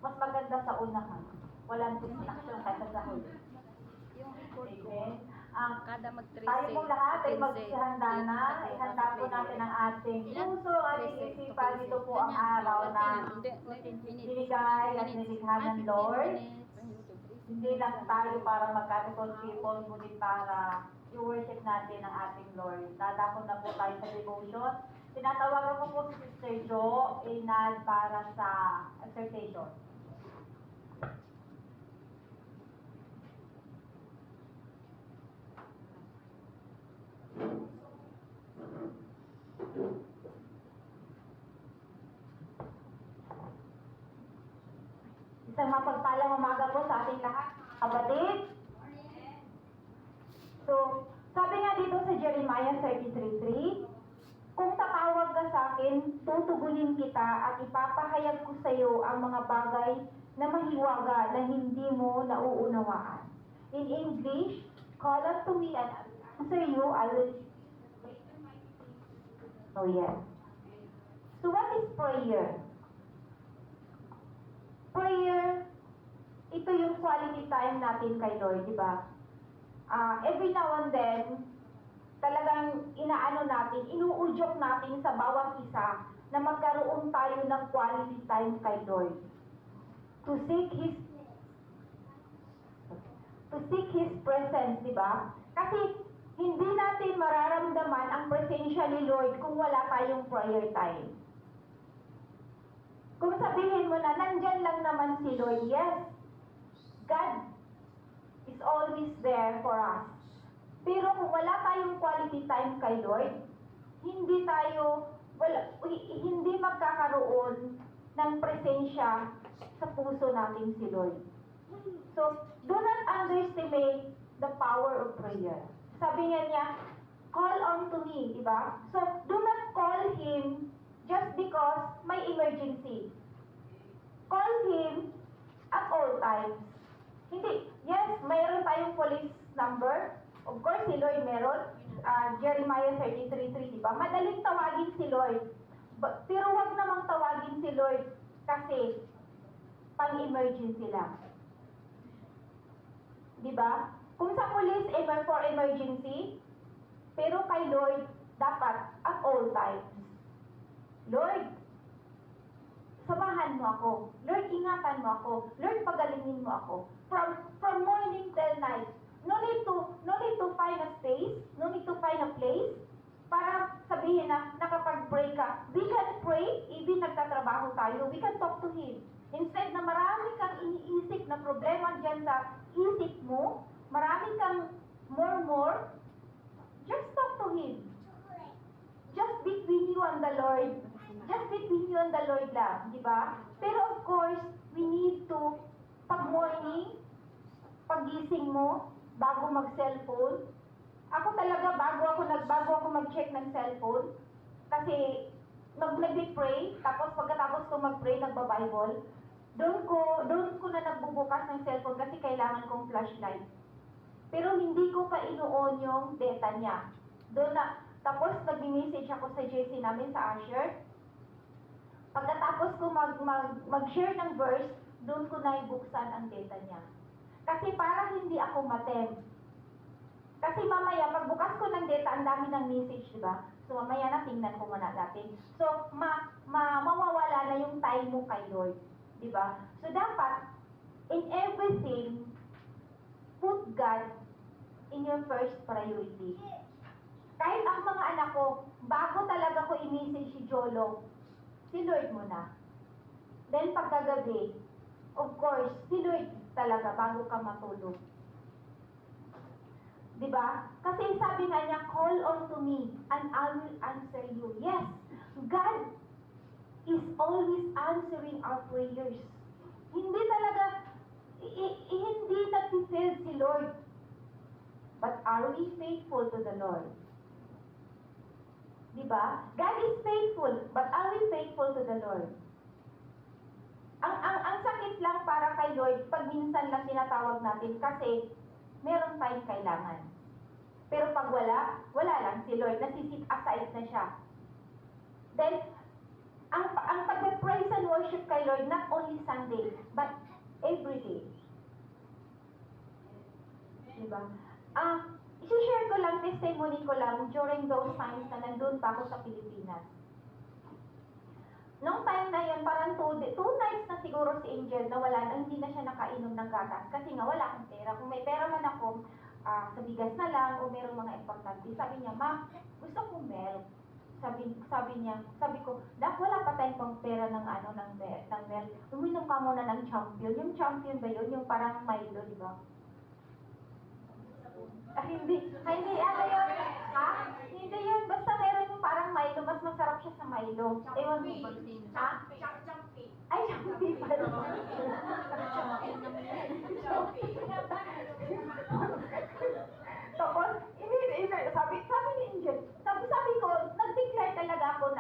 Mas maganda sa unahan. Walang distraction kaysa sa huli. Yung record ko, Amen. kada mag-13, Tayo po lahat ay 15, magsihanda na. Ihanda po natin ang ating puso, ating isipan. Dito po ang araw na binigay at nilikha ng Lord. Hindi lang tayo para magkatikon people, ngunit para i-worship natin ang ating Lord. Dadako na po tayo sa devotion. Tinatawagan ko po si Sister Jo, Inad, para sa exhortation. Isang mapagpalang umaga po sa ating lahat, kapatid. So, sabi nga dito sa Jeremiah 33:3, kung tatawag ka sa akin, tutugunin kita at ipapahayag ko sa iyo ang mga bagay na mahiwaga na hindi mo nauunawaan. In English, call unto me and answer you, I will. Oh yes. So what is prayer? Prayer, ito yung quality time natin kay Lord, di ba? Every now and then, talagang inaano natin, inuudyok natin sa bawat isa na magkaroon tayo ng quality time kay Lord. To seek His presence, di ba? Kasi hindi natin mararamdaman ang presensya ni Lord kung wala tayong prayer time. Kung sabihin mo na, nandyan lang naman si Lord, yes, God is always there for us. Pero kung wala tayong quality time kay Lord, hindi magkakaroon ng presensya sa puso natin si Lord. So, do not underestimate the power of prayer. Sabi nga niya, call on to me, di ba? So, do not call Him just because may emergency. Call Him at all times. Hindi, yes, mayroon tayong police number. Of course, si Lord meron. Jeremiah 33:3, di ba? Madaling tawagin si Lord. Pero wag namang tawagin si Lord kasi pang-emergency lang. Di ba? Kung sa police, for emergency, pero kay Lord, dapat at all times. Lord, samahan mo ako. Lord, ingatan mo ako. Lord, pagalingin mo ako. From morning till night. No need to find a space, no need to find a place para sabihin na nakapag-pray ka. We can pray, even nagtatrabaho tayo, we can talk to Him. Instead na marami kang iniisip na problema dyan sa isip mo, marami kang more, just talk to Him. Just between you and the Lord. Just between you and the Lord lang, di ba? Pero of course, we need to, pag morning, pagising mo, bago mag-cellphone, ako talaga, bago ako mag-check ng cellphone, kasi nag-pray, tapos pagkatapos ko mag-pray, nagba-Bible, doon ko na nagbubukas ng cellphone kasi kailangan kong flashlight. Pero hindi ko pa inuon yung data niya. Tapos nag-message ako sa JC namin sa Asher. Pagkatapos ko mag-share ng verse, doon ko na ibuksan ang data niya. Kasi para hindi ako matempt. Kasi mamaya, pagbukas ko ng data, ang dami ng message, di ba? So mamaya na, tingnan ko muna natin. So, mawawala na yung time mo kay Lord. Di ba? So dapat, in everything, put God in your first priority. Kahit ang mga anak ko, bago talaga ko i-message si Jolo, si Lord muna. Then pagkagabi, of course, si Lord talaga bago ka matulog. Diba? Kasi sabi nga niya, call on to me and I will answer you. Yes, God is always answering our prayers. Hindi talaga, hindi nag-fail si Lord. But are we faithful to the Lord? Diba? God is faithful, but are we faithful to the Lord? Ang sakit lang para kay Lord, pag minsan lang tinatawag natin kasi meron tayong kailangan. Pero pag wala lang si Lord, nasisit aside na siya. Then, ang pag-praise and worship kay Lord, not only Sunday, but every day. Diba? I-share ko lang, testimony ko lang during those times na nandun pa ako sa Pilipinas. Nung time na yun, parang two nights na siguro si Angel na wala, hindi na siya nakainom ng gatas kasi nga wala akong pera. Kung may pera man ako, sa bigas na lang o merong mga importante. Sabi niya, Ma, gusto kong milk. Sabi ko, Dak, wala pa tayong pang pera ng milk. Uminom ka muna ng champion. Yung champion ba yun? Yung parang Milo, di ba? Hindi ano yun? Ha? Hindi yun. Basta meron yung parang Milo. Mas masarap siya sa Milo. Ewan mo ba? Ha? Ay, champion pala. Tapos, sabi ni Angel, sabi ko, nag-declare talaga ako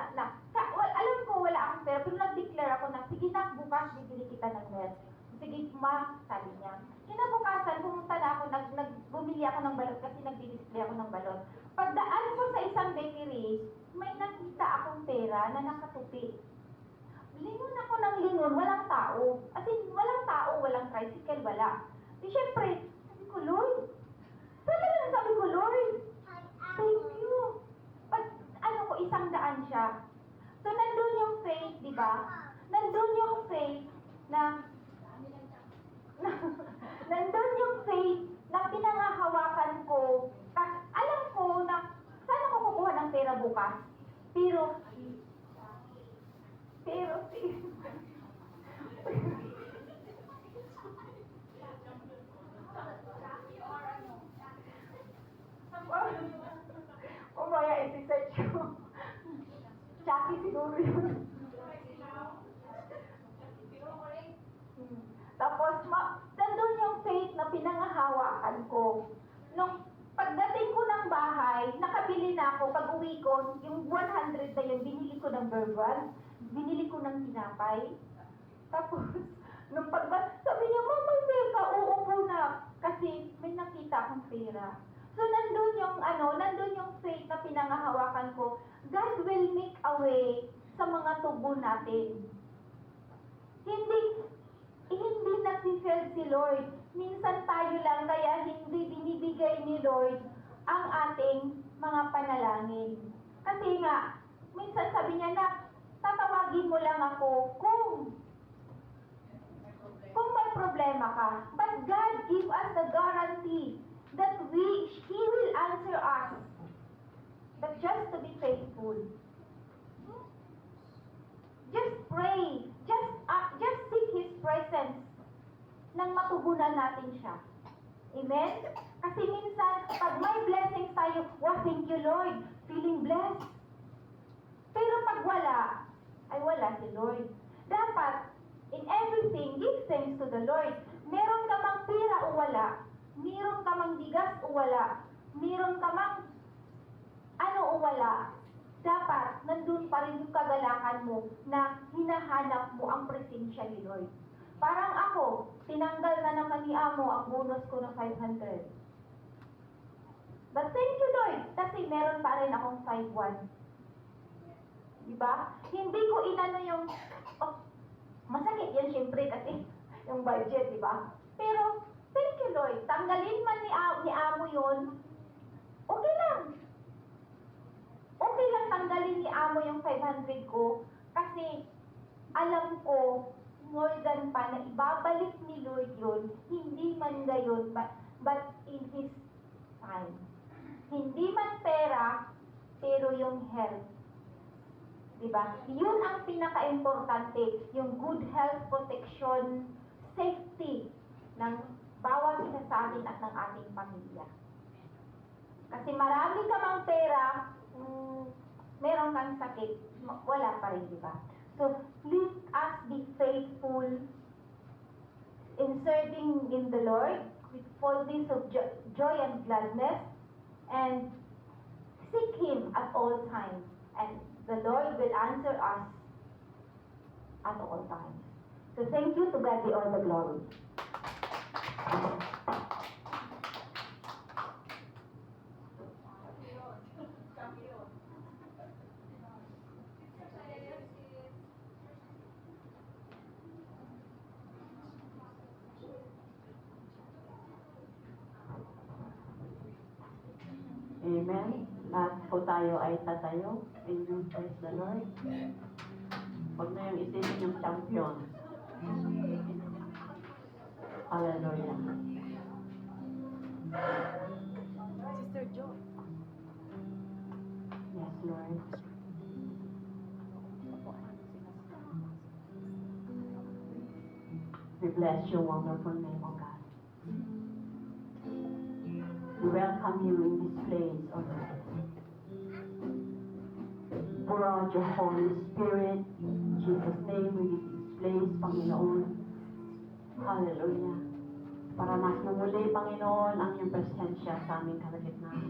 alam ko wala akong pera, pero nag-declare ako na, sige na, bukas bibili kita ng milk. Sige, Ma, sabi niya. Kinabukasan, pumunta na ako, bumili ako ng balot kasi nag-display ako ng balot. Pagdaan ko sa isang bakery, may nakita akong pera na nakatupi. Lingon ako ng lingon, walang tao. As in, walang tao, walang tricycle, wala. Di syempre, sabi ko, Lord, talagang sabi ko, Lord, thank you. Isang 100 siya. So, nandun yung faith, di ba? Nandun yung faith na nandun yung faith na pinangahawakan ko. Alam ko na saan ako kukuha ng pera bukas. Pero umaya isi-search ko. Chucky siguro yun. Tapos, nandun yung faith na pinangahawakan ko. Nung pagdating ko ng bahay, nakabili na ako, pag uwi ko, yung 100 na yun, binili ko ng burger, binili ko ng tinapay. Tapos, sabi niya, Mama, may pera, oo po na. Kasi may nakita akong pera. So, nandun yung faith na pinangahawakan ko. God will make a way sa mga tubo natin. Hindi nag-fail si Lord. Minsan tayo lang, kaya hindi binibigay ni Lord ang ating mga panalangin. Kasi nga, minsan sabi niya na, tatawagin mo lang ako kung may problema ka. But God give us the guarantee that He will answer us. But just to be faithful. Just pray. Just seek His presence nang matugunan natin siya. Amen? Kasi minsan, pag may blessings tayo, wow, thank you Lord, feeling blessed. Pero pag wala, ay wala si Lord. Dapat, in everything, give thanks to the Lord. Meron ka mang pera o wala, meron ka mang bigas o wala, meron ka mang ano o wala, dapat nandun pa rin yung kagalakan mo na hinahanap mo ang presensya ni Lord. Parang ako, tinanggal na naman ni Amo ang bonus ko ng 500. But thank you Lord, kasi meron pa rin akong 5-1. Diba? Hindi ko inano yung, masakit yan syempre kasi yung budget, diba? Pero, thank you Lord, tanggalin man ni Amo yun, okay lang. Okay lang tanggalin ni Amo yung 500 ko kasi alam ko more than pa na ibabalik ni Lord yun, hindi man gayon, but in His time. Hindi man pera, pero yung health. Diba? Yun ang pinaka-importante, yung good health protection, safety ng bawat isa sa atin at ng ating pamilya. Kasi marami ka mang pera, meron kang sakit, wala pa rin, diba? So, let us be faithful in serving in the Lord with fullness of joy and gladness, and seek Him at all times, and the Lord will answer us at all times. So, thank you, to God be all the glory. Amen. Lahat po tayo ay tatayo. Amen. Praise the Lord. Huwag na yung isipin yung champion. Hallelujah. Sister Jo. Yes, Lord. We bless your wonderful name, O God. We welcome you in this place, O Lord. Pour out your Holy Spirit. In Jesus' name, we give this place, Panginoon. Hallelujah. Para mas mumuli, Panginoon, ang iyong presensya sa aming kalagitnaan.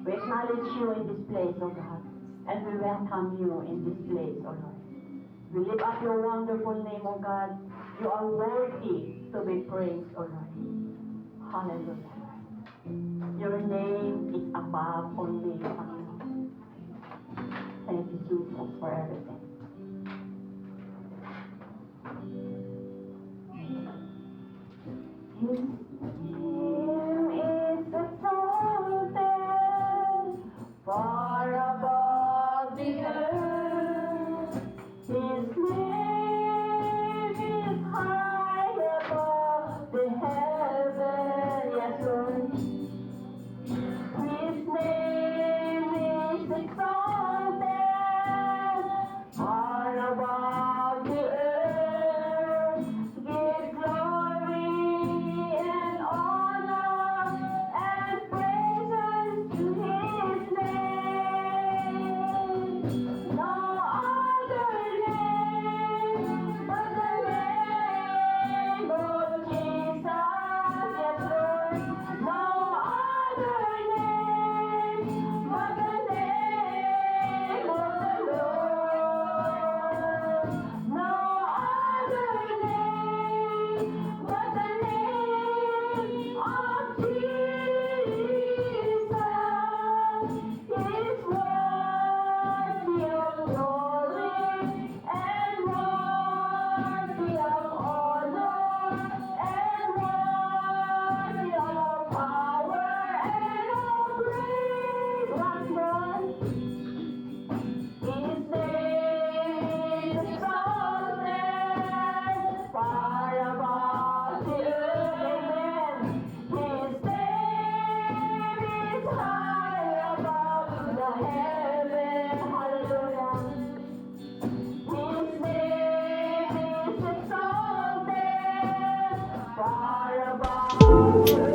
We acknowledge you in this place, O God. And we welcome you in this place, O Lord. We lift up your wonderful name, O God. You are worthy to be praised, O Lord. Hallelujah. Your name is above all names, Panginoon. Thank you, Jesus, for everything. His name is exalted far above the earth. His name is high above the heaven. Yes, Lord. His name is exalted far above the earth. Give glory and honor and praises to His name. No other name but the name of Jesus. Yes, Lord. No other name but the name of the Lord. No other name but the name of Jesus is worthy of glory and worthy of honor and worthy of power and of praise. Once more. His name is exalted far above the earth. Amen. His name is high above the heaven. Hallelujah. His name is exalted far above the earth.